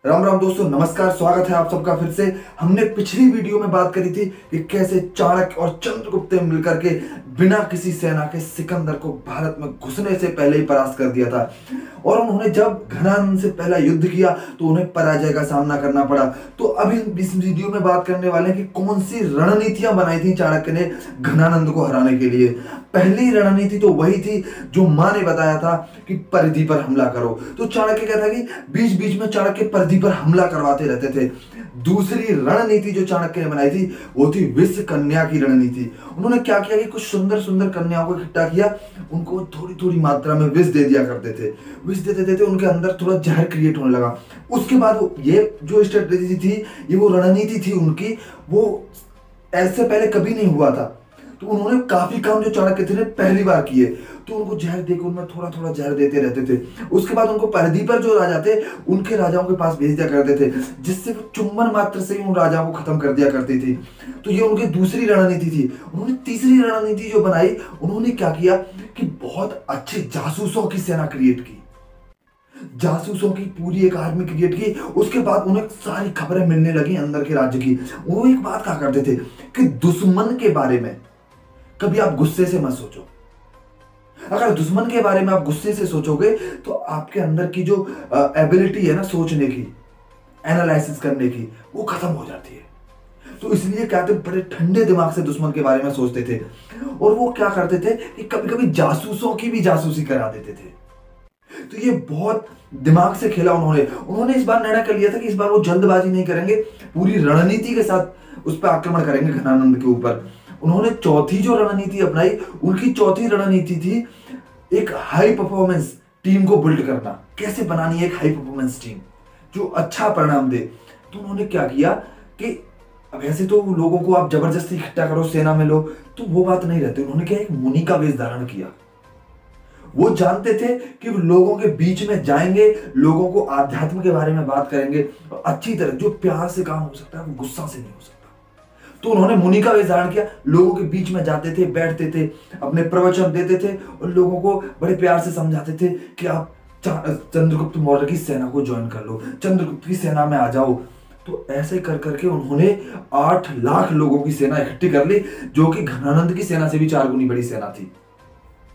राम राम दोस्तों, नमस्कार। स्वागत है आप सबका फिर से। हमने पिछली वीडियो में बात करी थी कि कैसे चाणक्य और चंद्रगुप्त ने मिलकर के बिना किसी सेना के सिकंदर को भारत में घुसने से पहले ही परास्त कर दिया था। और उन्होंने जब घनानंद से पहला युद्ध किया तो उन्हें पराजय का सामना करना पड़ा। तो अभी इस वीडियो में बात करने वाले हैं कि कौन सी रणनीतियां बनाई थी चाणक्य ने घनानंद को हराने के लिए। पहली रणनीति तो वही थी जो मां ने बताया था कि परिधि पर हमला करो। तो चाणक्य क्या था कि बीच बीच में चाणक्य परिधि पर हमला करवाते रहते थे। दूसरी रणनीति जो चाणक्य ने बनाई थी वो थी विष कन्या की रणनीति। उन्होंने क्या किया कि कुछ सुंदर सुंदर कन्याओं को इकट्ठा किया, उनको थोड़ी थोड़ी मात्रा में विष दे दिया करते थे। विष देते देते उनके अंदर थोड़ा जहर क्रिएट होने लगा। उसके बाद ये जो स्ट्रेटेजी थी, ये वो रणनीति थी उनकी, वो ऐसे पहले कभी नहीं हुआ था। तो उन्होंने काफी काम जो चाणक्य थे ने पहली बार किए। तो उनको जहर देकर उनमें थोड़ा थोड़ा जहर देते रहते थे। उसके बाद उनको परिधि पर जो राजा थे उनके राजाओं के पास भेज दिया करते थे, जिससे वो चुंबन मात्र से ही उन राजाओं को खत्म कर दिया करती थी। तो ये उनकी दूसरी रणनीति थी। उन्होंने तीसरी रणनीति जो बनाई, उन्होंने क्या किया कि बहुत अच्छे जासूसों की सेना क्रिएट की। जासूसों की पूरी एक आर्मी क्रिएट की। उसके बाद उन्हें सारी खबरें मिलने लगी अंदर के राज्य की। वो एक बात कहा करते थे कि दुश्मन के बारे में कभी आप गुस्से से मत सोचो। अगर दुश्मन के बारे में आप गुस्से से सोचोगे तो आपके अंदर की जो एबिलिटी है ना सोचने की, एनालिसिस करने की, वो खत्म हो जाती है। तो इसलिए क्या थे, बड़े ठंडे दिमाग से दुश्मन के बारे में सोचते थे। और वो क्या करते थे कि कभी कभी जासूसों की भी जासूसी करा देते थे। तो ये बहुत दिमाग से खेला उन्होंने इस बार निर्णय कर लिया था कि इस बार वो जल्दबाजी नहीं करेंगे, पूरी रणनीति के साथ उस पर आक्रमण करेंगे घनानंद के ऊपर। उन्होंने चौथी जो रणनीति अपनाई, उनकी चौथी रणनीति थी एक हाई परफॉर्मेंस टीम को बिल्ड करना। कैसे बनानी है एक हाई परफॉर्मेंस टीम जो अच्छा परिणाम दे। तो उन्होंने क्या किया कि अब ऐसे तो लोगों को आप जबरदस्ती इकट्ठा करो, सेना में लो, तो वो बात नहीं रहती। उन्होंने क्या, एक मुनि का वेश धारण किया। वो जानते थे कि लोगों के बीच में जाएंगे, लोगों को आध्यात्म के बारे में बात करेंगे, अच्छी तरह। जो प्यार से काम हो सकता है वो गुस्सा से नहीं हो सकता। तो उन्होंने मुनि का वेश धारण किया, लोगों के बीच में जाते थे, बैठते थे, अपने प्रवचन देते थे और लोगों को बड़े प्यार से समझाते थे कि आप चंद्रगुप्त मौर्य की सेना को ज्वाइन कर लो, चंद्रगुप्त की सेना में आ जाओ। तो ऐसे कर करके उन्होंने 8 लाख लोगों की सेना इकट्ठी कर ली, जो कि घनानंद की सेना से भी 4 गुनी बड़ी सेना थी।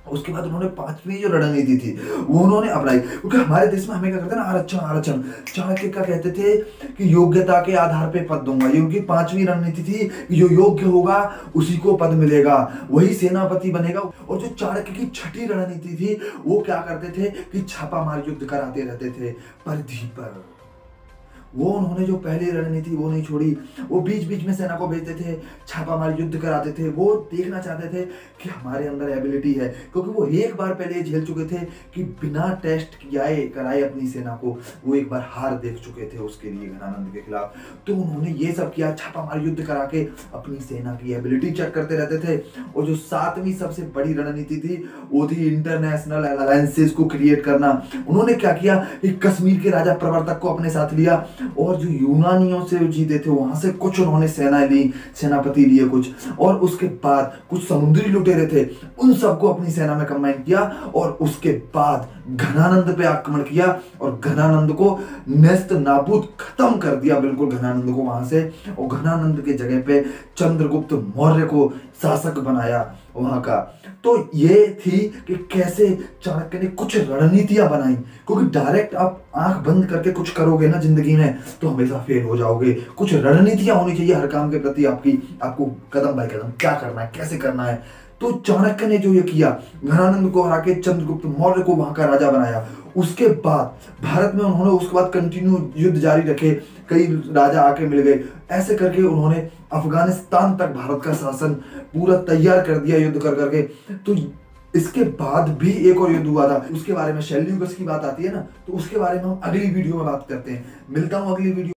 उसके बाद उन्होंने 5वीं जो रणनीति थी वो उन्होंने अपनाई। क्योंकि हमारे देश में हमें क्या करते हैं ना, आरक्षण आरक्षण। चाणक्य क्या कहते थे कि योग्यता के आधार पे पद दूंगा। ये उनकी 5वीं रणनीति थी, जो योग्य होगा उसी को पद मिलेगा, वही सेनापति बनेगा। और जो चाणक्य की 6ठी रणनीति थी, वो क्या करते थे कि छापामार युद्ध कराते रहते थे परिधि पर। वो उन्होंने जो पहली रणनीति वो नहीं छोड़ी। वो बीच बीच में सेना को भेजते थे, छापामार युद्ध कराते थे। वो देखना चाहते थे कि हमारे अंदर एबिलिटी है, क्योंकि वो एक बार पहले झेल चुके थे कि बिना टेस्ट किए कराए अपनी सेना को वो एक बार हार देख चुके थे उसके लिए घनानंद के खिलाफ। तो उन्होंने ये सब किया, छापामार युद्ध करा के अपनी सेना की एबिलिटी चेक करते रहते थे। और जो 7वीं सबसे बड़ी रणनीति थी वो थी इंटरनेशनल अलायंसेस को क्रिएट करना। उन्होंने क्या किया कि कश्मीर के राजा प्रवर्तक को अपने साथ लिया और जो यूनानियों से जीते थे वहां से कुछ उन्होंने सेना ली, सेनापति लिए कुछ। और उसके बाद कुछ समुद्री लुटेरे थे, उन सबको अपनी सेना में कंबाइन किया। और उसके बाद घनानंद पे आक्रमण किया और घनानंद को नेस्त नाबूद खत्म कर दिया, बिल्कुल घनानंद को वहां से। और घनानंद के जगह पे चंद्रगुप्त मौर्य को शासक बनाया वहां का। तो ये थी कि कैसे चाणक्य ने कुछ रणनीतियां बनाई। क्योंकि डायरेक्ट आप आंख बंद करके कुछ करोगे ना जिंदगी में तो हमेशा फेल हो जाओगे। कुछ रणनीतियां होनी चाहिए हर काम के प्रति आपको कदम बाय कदम क्या करना है, कैसे करना है। तो चाणक्य ने जो ये किया, घनानंद को हरा के चंद्रगुप्त मौर्य को वहां का राजा बनाया। उसके बाद भारत में उन्होंने उसके बाद कंटिन्यू युद्ध जारी रखे, कई राजा आके मिल गए। ऐसे करके उन्होंने अफगानिस्तान तक भारत का शासन पूरा तैयार कर दिया युद्ध कर करके। तो इसके बाद भी एक और युद्ध हुआ था, उसके बारे में शैल्यूकस की बात आती है ना, तो उसके बारे में हम अगली वीडियो में बात करते हैं। मिलता हूं अगली वीडियो।